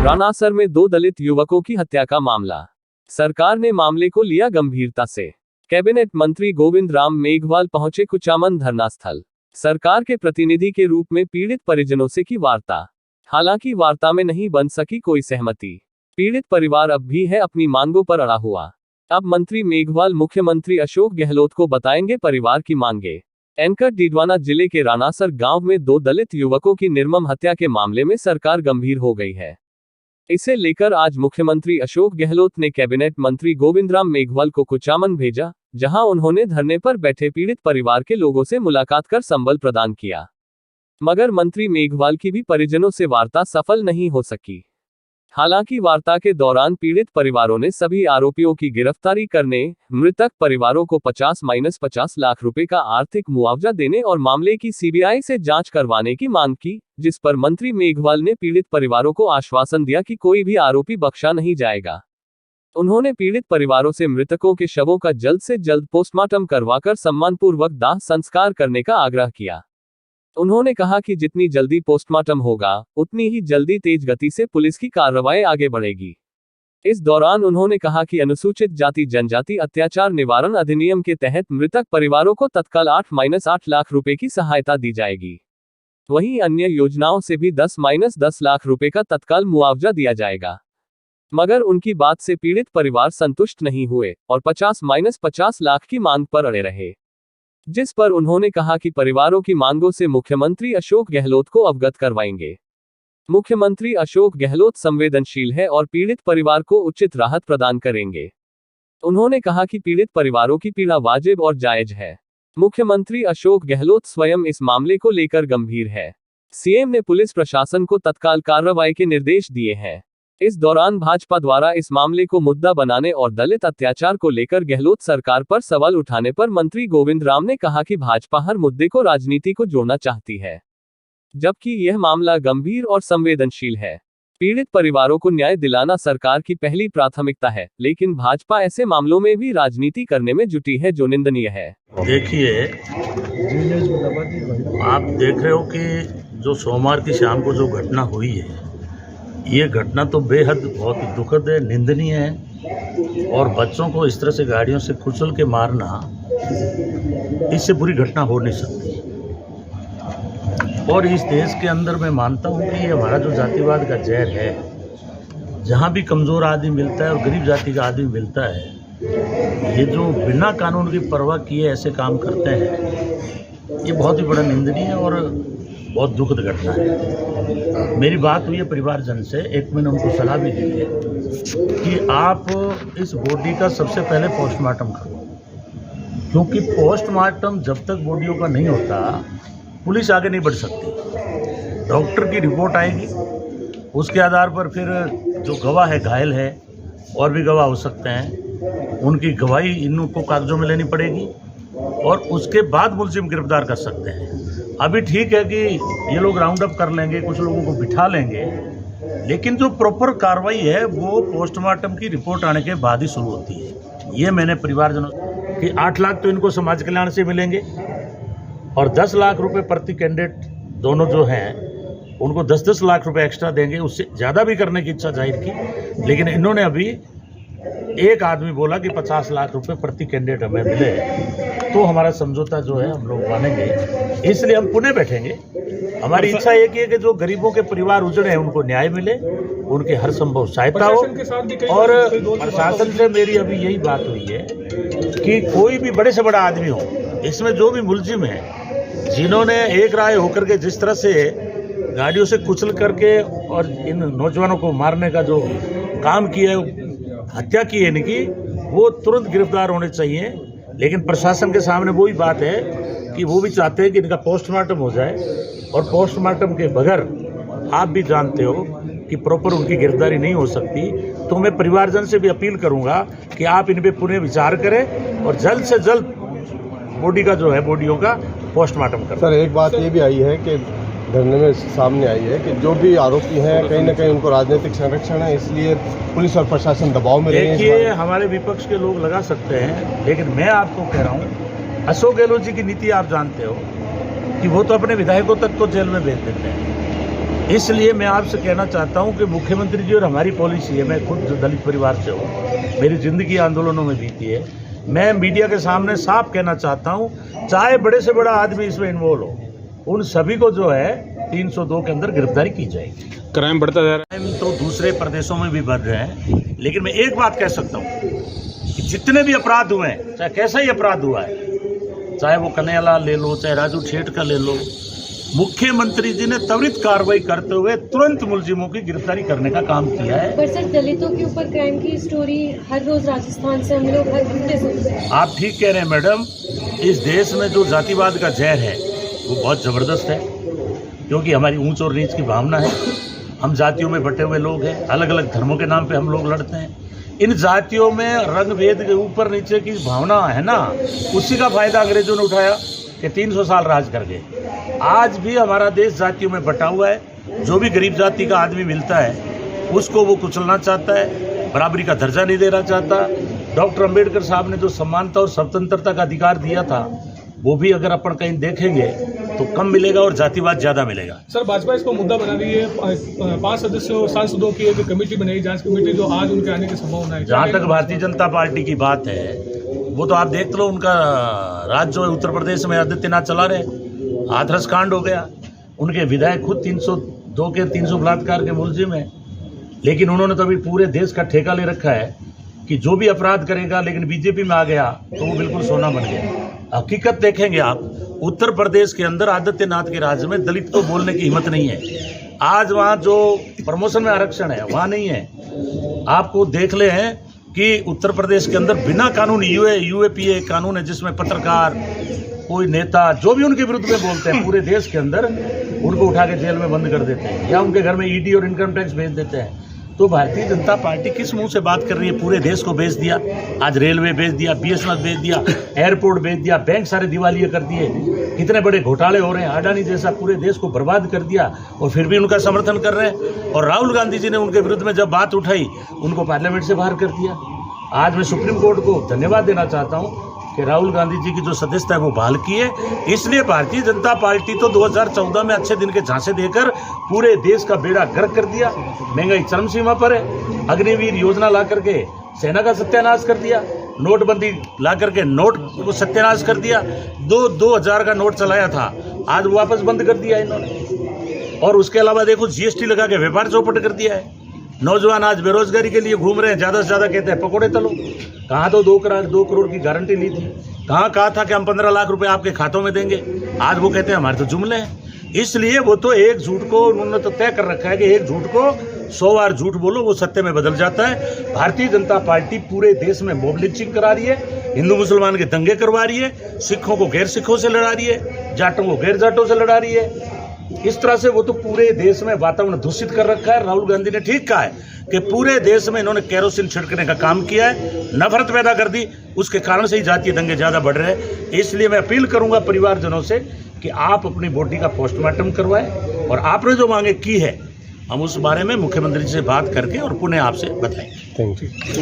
रानासर में 2 दलित युवकों की हत्या का मामला। सरकार ने मामले को लिया गंभीरता से। कैबिनेट मंत्री गोविंद राम मेघवाल पहुंचे कुचामन धरना स्थल। सरकार के प्रतिनिधि के रूप में पीड़ित परिजनों से की वार्ता। हालांकि वार्ता में नहीं बन सकी कोई सहमति। पीड़ित परिवार अब भी है अपनी मांगों पर अड़ा हुआ। अब मंत्री मेघवाल मुख्यमंत्री अशोक गहलोत को बताएंगे परिवार की मांगे। एंकर डीडवाना जिले के रानासर गांव में 2 दलित युवकों की निर्मम हत्या के मामले में सरकार गंभीर हो गई है। इसे लेकर आज मुख्यमंत्री अशोक गहलोत ने कैबिनेट मंत्री गोविंद राम मेघवाल को कुचामन भेजा, जहां उन्होंने धरने पर बैठे पीड़ित परिवार के लोगों से मुलाकात कर संबल प्रदान किया। मगर मंत्री मेघवाल की भी परिजनों से वार्ता सफल नहीं हो सकी। हालांकि वार्ता के दौरान पीड़ित परिवारों ने सभी आरोपियों की गिरफ्तारी करने, मृतक परिवारों को 50-50 लाख रुपए का आर्थिक मुआवजा देने और मामले की सीबीआई से जांच करवाने की मांग की, जिस पर मंत्री मेघवाल ने पीड़ित परिवारों को आश्वासन दिया कि कोई भी आरोपी बख्शा नहीं जाएगा। उन्होंने पीड़ित परिवारों से मृतकों के शवों का जल्द से जल्द पोस्टमार्टम करवाकर सम्मानपूर्वक दाह संस्कार करने का आग्रह किया। उन्होंने कहा कि जितनी जल्दी पोस्टमार्टम होगा, उतनी ही जल्दी तेज गति से पुलिस की कार्रवाई आगे बढ़ेगी। इस दौरान उन्होंने कहा कि अनुसूचित जाति जनजाति अत्याचार निवारण अधिनियम के तहत मृतक परिवारों को तत्काल 8-8 लाख रुपए की सहायता दी जाएगी। वहीं अन्य योजनाओं से भी 10-10 लाख रुपए का तत्काल मुआवजा दिया जाएगा। मगर उनकी बात से पीड़ित परिवार संतुष्ट नहीं हुए और 50-50 लाख की मांग पर अड़े रहे, जिस पर उन्होंने कहा कि परिवारों की मांगों से मुख्यमंत्री अशोक गहलोत को अवगत करवाएंगे। मुख्यमंत्री अशोक गहलोत संवेदनशील है और पीड़ित परिवार को उचित राहत प्रदान करेंगे। उन्होंने कहा कि पीड़ित परिवारों की पीड़ा वाजिब और जायज है। मुख्यमंत्री अशोक गहलोत स्वयं इस मामले को लेकर गंभीर है। सीएम ने पुलिस प्रशासन को तत्काल कार्रवाई के निर्देश दिए हैं। इस दौरान भाजपा द्वारा इस मामले को मुद्दा बनाने और दलित अत्याचार को लेकर गहलोत सरकार पर सवाल उठाने पर मंत्री गोविंद राम ने कहा कि भाजपा हर मुद्दे को राजनीति को जोड़ना चाहती है, जबकि यह मामला गंभीर और संवेदनशील है। पीड़ित परिवारों को न्याय दिलाना सरकार की पहली प्राथमिकता है, लेकिन भाजपा ऐसे मामलों में भी राजनीति करने में जुटी है, जो निंदनीय है। देखिए, आप देख रहे हो कि जो सोमवार की शाम को जो घटना हुई है, ये घटना तो बेहद बहुत दुखद है, निंदनीय है। और बच्चों को इस तरह से गाड़ियों से कुचल के मारना, इससे बुरी घटना हो नहीं सकती। और इस देश के अंदर मैं मानता हूँ कि ये हमारा जो जातिवाद का जहर है, जहाँ भी कमज़ोर आदमी मिलता है और गरीब जाति का आदमी मिलता है, ये जो बिना कानून की परवाह किए ऐसे काम करते हैं, ये बहुत ही बड़ा निंदनीय है और बहुत दुखद घटना है। मेरी बात हुई है परिवारजन से, एक मैंने उनको सलाह भी दी है कि आप इस बॉडी का सबसे पहले पोस्टमार्टम करो, क्योंकि पोस्टमार्टम जब तक बॉडियों का नहीं होता, पुलिस आगे नहीं बढ़ सकती। डॉक्टर की रिपोर्ट आएगी, उसके आधार पर फिर जो गवाह है, घायल है, और भी गवाह हो सकते हैं, उनकी गवाही इनको कागजों में लेनी पड़ेगी और उसके बाद मुलजिम गिरफ्तार कर सकते हैं। अभी ठीक है कि ये लोग राउंड अप कर लेंगे, कुछ लोगों को बिठा लेंगे, लेकिन जो प्रॉपर कार्रवाई है वो पोस्टमार्टम की रिपोर्ट आने के बाद ही शुरू होती है। ये मैंने परिवारजनों कि 8 लाख तो इनको समाज कल्याण से मिलेंगे और 10 लाख रुपए प्रति कैंडिडेट दोनों जो हैं उनको 10-10 लाख रुपए एक्स्ट्रा देंगे। उससे ज़्यादा भी करने की इच्छा जाहिर की, लेकिन इन्होंने अभी एक आदमी बोला कि 50 लाख रुपए प्रति कैंडिडेट हमें मिले, तो हमारा समझौता जो है हम लोग मानेंगे। इसलिए हम पुणे बैठेंगे। हमारी इच्छा एक ही है कि जो गरीबों के परिवार उजड़े हैं उनको न्याय मिले, उनकी हर संभव सहायता हो। और प्रशासन से मेरी अभी यही बात हुई है कि कोई भी बड़े से बड़ा आदमी हो, इसमें जो भी मुलजिम है, जिन्होंने एक राय होकर के जिस तरह से गाड़ियों से कुचल करके और इन नौजवानों को मारने का जो काम किया है, हत्या की है इनकी, वो तुरंत गिरफ्तार होने चाहिए। लेकिन प्रशासन के सामने वही बात है कि वो भी चाहते हैं कि इनका पोस्टमार्टम हो जाए, और पोस्टमार्टम के बगैर आप भी जानते हो कि प्रॉपर उनकी गिरफ्तारी नहीं हो सकती। तो मैं परिवारजन से भी अपील करूंगा कि आप इन पे पुनः विचार करें और जल्द से जल्द बॉडी का जो है, बॉडियों का पोस्टमार्टम करें। सर, एक बात ये भी आई है कि धरने में सामने आई है कि जो भी आरोपी हैं कहीं ना कहीं उनको राजनीतिक संरक्षण है, इसलिए पुलिस और प्रशासन दबाव में रहे हैं। देखिए, हमारे विपक्ष के लोग लगा सकते हैं, लेकिन मैं आपको कह रहा हूँ, अशोक गहलोत जी की नीति आप जानते हो कि वो तो अपने विधायकों तक को जेल में भेज देते हैं। इसलिए मैं आपसे कहना चाहता हूं कि मुख्यमंत्री जी और हमारी पॉलिसी है, मैं खुद जो दलित परिवार से हूं, मेरी ज़िंदगी आंदोलनों में बीती है, मैं मीडिया के सामने साफ कहना चाहता हूं, चाहे बड़े से बड़ा आदमी इसमें इन्वॉल्व हो, उन सभी को जो है 302 के अंदर गिरफ्तारी की जाएगी। क्राइम बढ़ता जा रहा क्राइम तो दूसरे प्रदेशों में भी बढ़ रहे हैं, लेकिन मैं एक बात कह सकता हूँ कि जितने भी अपराध हुए हैं, चाहे कैसा ही अपराध हुआ है, चाहे वो कन्हैयालाल ले लो, चाहे राजू ठेठ का ले लो, मुख्यमंत्री जी ने त्वरित कार्रवाई करते हुए तुरंत मुलजिमों की गिरफ्तारी करने का काम किया है। पर सर, दलितों के ऊपर क्राइम की स्टोरी हर रोज राजस्थान से हम लोग हर घंटे सुनते हैं। आप ठीक कह रहे हैं मैडम, इस देश में जो जातिवाद का जहर है वो बहुत ज़बरदस्त है, क्योंकि हमारी ऊंच और नीच की भावना है। हम जातियों में बटे हुए लोग हैं, अलग अलग धर्मों के नाम पे हम लोग लड़ते हैं। इन जातियों में रंग भेद के ऊपर नीचे की भावना है ना, उसी का फायदा अंग्रेजों ने उठाया कि 300 साल राज कर गए। आज भी हमारा देश जातियों में बटा हुआ है। जो भी गरीब जाति का आदमी मिलता है उसको वो कुचलना चाहता है, बराबरी का दर्जा नहीं देना चाहता। डॉक्टर अंबेडकर साहब ने जो समानता और स्वतंत्रता का अधिकार दिया था, वो भी अगर अपन कहीं देखेंगे तो कम मिलेगा और जातिवाद ज्यादा मिलेगा। सर, भाजपा इसको मुद्दा बना रही है। 5 सदस्यों सांसदों की एक कमेटी बनाई, जांच कमेटी, जो आज उनके आने की संभावना है। जहाँ तक भारतीय जनता पार्टी की बात है, वो तो आप देख लो, उनका राज जो है उत्तर प्रदेश में आदित्यनाथ चला रहे, हाथरस कांड हो गया। उनके विधायक खुद 302 के 300 बलात्कार के मुलजिम है, लेकिन उन्होंने तो अभी पूरे देश का ठेका ले रखा है कि जो भी अपराध करेगा, लेकिन बीजेपी में आ गया तो वो बिल्कुल सोना बन गया। हकीकत देखेंगे आप, उत्तर प्रदेश के अंदर आदित्यनाथ के राज्य में दलित को बोलने की हिम्मत नहीं है। आज वहाँ जो प्रमोशन में आरक्षण है वहाँ नहीं है। आपको देख ले हैं कि उत्तर प्रदेश के अंदर बिना कानून यूएपीए कानून है, जिसमें पत्रकार, कोई नेता जो भी उनके विरुद्ध में बोलते हैं, पूरे देश के अंदर उनको उठा के जेल में बंद कर देते हैं या उनके घर में ईडी और इनकम टैक्स भेज देते हैं। तो भारतीय जनता पार्टी किस मुंह से बात कर रही है? पूरे देश को बेच दिया, आज रेलवे बेच दिया, बीएसएनएल बेच दिया, एयरपोर्ट बेच दिया, बैंक सारे दिवालिये कर दिए, कितने बड़े घोटाले हो रहे हैं, अडानी जैसा पूरे देश को बर्बाद कर दिया, और फिर भी उनका समर्थन कर रहे हैं। और राहुल गांधी जी ने उनके विरुद्ध में जब बात उठाई, उनको पार्लियामेंट से बाहर कर दिया। आज मैं सुप्रीम कोर्ट को धन्यवाद देना चाहता हूँ कि राहुल गांधी जी की जो सदस्यता है वो बहाल की है। इसलिए भारतीय जनता पार्टी तो 2014 में अच्छे दिन के झांसे देकर पूरे देश का बेड़ा गर्क कर दिया। महंगाई चरम सीमा पर है। अग्निवीर योजना ला करके सेना का सत्यानाश कर दिया, नोटबंदी ला करके नोट को सत्यानाश कर दिया। 2000 का नोट चलाया था, आज वापस बंद कर दिया इन्होंने। और उसके अलावा देखो, जीएसटी लगा के व्यापार चौपट कर दिया है। नौजवान आज बेरोजगारी के लिए घूम रहे हैं, ज़्यादा से ज़्यादा कहते हैं पकौड़े तलो। कहाँ तो 2 करोड़ की गारंटी ली थी, कहाँ कहा था कि हम 15 लाख रुपए आपके खातों में देंगे, आज वो कहते हैं हमारे तो जुमले हैं। इसलिए वो तो एक झूठ को उन्होंने तो तय कर रखा है कि एक झूठ को 100 बार झूठ बोलो वो सत्य में बदल जाता है। भारतीय जनता पार्टी पूरे देश में मॉब लिंचिंग करा रही है, हिंदू मुसलमान के दंगे करवा रही है, सिखों को गैर सिखों से लड़ा रही है, जाटों को गैर जाटों से लड़ा रही है। इस तरह से वो तो पूरे देश में वातावरण दूषित कर रखा है। राहुल गांधी ने ठीक कहा है कि पूरे देश में इन्होंने केरोसिन छिड़कने का काम किया है, नफरत पैदा कर दी, उसके कारण से ही जातीय दंगे ज्यादा बढ़ रहे हैं। इसलिए मैं अपील करूंगा परिवारजनों से कि आप अपनी बॉडी का पोस्टमार्टम करवाएं, और आपने जो मांगे की है हम उस बारे में मुख्यमंत्री से बात करके और पुनः आपसे बताएंगे। Thank you.